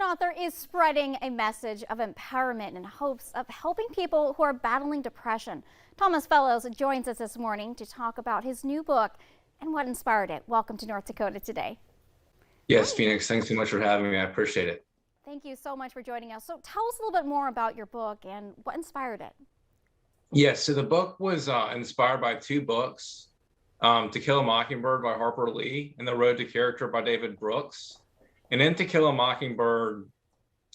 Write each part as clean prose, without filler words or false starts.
one author is spreading a message of empowerment in hopes of helping people who are battling depression. Thomas Fellows joins us this morning to talk about his new book and what inspired it. Welcome to North Dakota today. Yes, Hi. Phoenix, thanks so much for having me. I appreciate it. Thank you so much for joining us. So tell us a little bit more about your book and what inspired it. Yes, so the book was inspired by two books, To Kill a Mockingbird by Harper Lee and The Road to Character by David Brooks. And in To Kill a Mockingbird,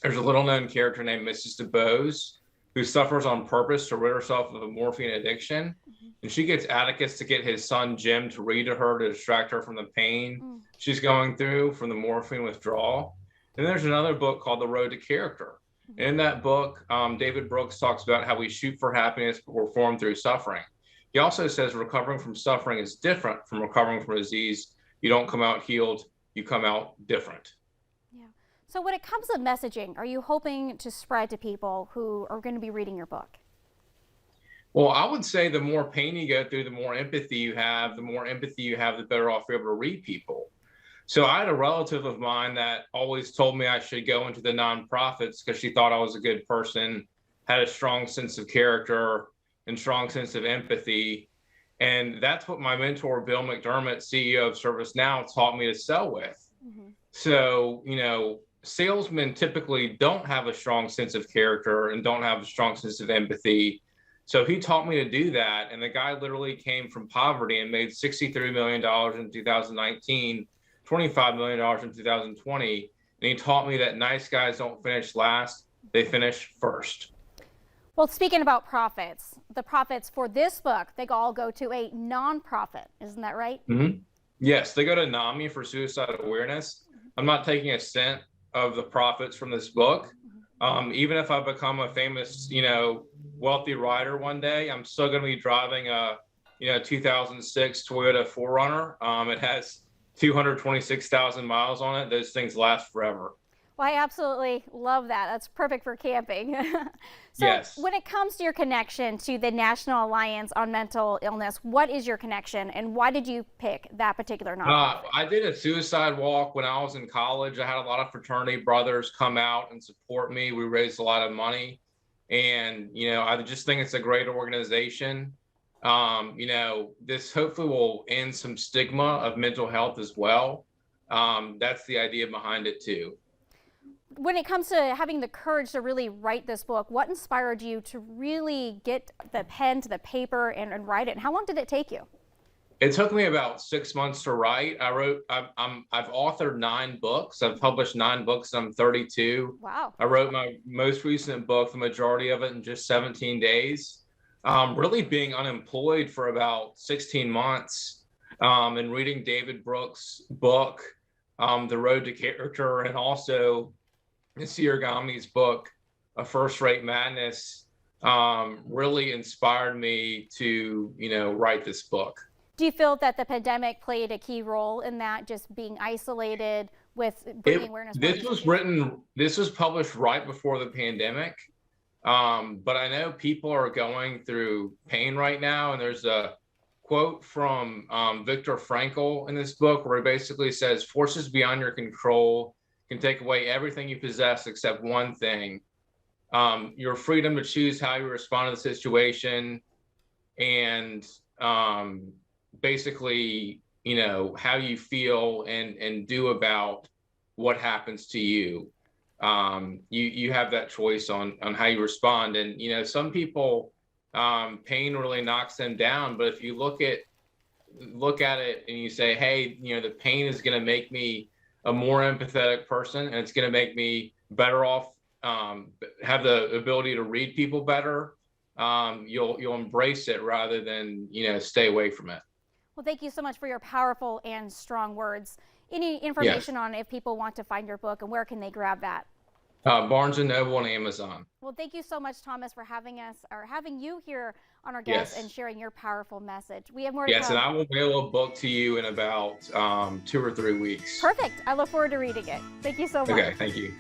there's a little-known character named Mrs. DuBose who suffers on purpose to rid herself of a morphine addiction. And she gets Atticus to get his son Jim to read to her to distract her from the pain she's going through from the morphine withdrawal. And there's another book called The Road to Character. And in that book, David Brooks talks about how we shoot for happiness, but we're formed through suffering. He also says recovering from suffering is different from recovering from a disease. You don't come out healed, you come out different. Yeah. So when it comes to messaging, are you hoping to spread to people who are going to be reading your book? Well, I would say the more pain you go through, the more empathy you have, the better off you're able to read people. So I had a relative of mine that always told me I should go into the nonprofits because she thought I was a good person, had a strong sense of character and strong sense of empathy. And that's what my mentor, Bill McDermott, CEO of ServiceNow, taught me to sell with. So, you know, salesmen typically don't have a strong sense of character and don't have a strong sense of empathy. So he taught me to do that. And the guy literally came from poverty and made $63 million in 2019. $25 million in 2020. And he taught me that nice guys don't finish last, they finish first. Well, speaking about profits, the profits for this book, they all go to a nonprofit. Isn't that right? Yes, they go to NAMI for suicide awareness. I'm not taking a cent of the profits from this book. Even if I become a famous, wealthy writer one day, I'm still going to be driving a, 2006 Toyota 4Runner. It has 226,000 miles on it. Those things last forever. Well, I absolutely love that. That's perfect for camping. So yes. When it comes to your connection to the National Alliance on Mental Illness, what is your connection and why did you pick that particular nonprofit? I did a suicide walk when I was in college. I had a lot of fraternity brothers come out and support me. We raised a lot of money. And, I just think it's a great organization. This hopefully will end some stigma of mental health as well. That's the idea behind it too. When it comes to having the courage to really write this book, what inspired you to really get the pen to the paper and write it? And how long did it take you? It took me about 6 months to write. I've authored 9 books. I've published 9 books. I'm 32. Wow. I wrote my most recent book, the majority of it in just 17 days. Really being unemployed for about 16 months and reading David Brooks' book, The Road to Character, and also Siergami's book, A First Rate Madness, really inspired me to, write this book. Do you feel that the pandemic played a key role in that, just being isolated with bringing awareness? This was published right before the pandemic. But I know people are going through pain right now. And there's a quote from Viktor Frankl in this book where he basically says, forces beyond your control can take away everything you possess except one thing, your freedom to choose how you respond to the situation and basically, how you feel and do about what happens to you. You have that choice on how you respond. And, some people, pain really knocks them down. But if you look at it and you say, hey, the pain is going to make me a more empathetic person and it's going to make me better off, have the ability to read people better, you'll embrace it rather than, stay away from it. Well, thank you so much for your powerful and strong words. Any information on if people want to find your book and where can they grab that? Barnes & Noble and Amazon. Well, thank you so much, Thomas, for having you here on our guest and sharing your powerful message. We have more to come. Yes, and I will mail a book to you in about 2 or 3 weeks. Perfect. I look forward to reading it. Thank you so much. Okay, thank you.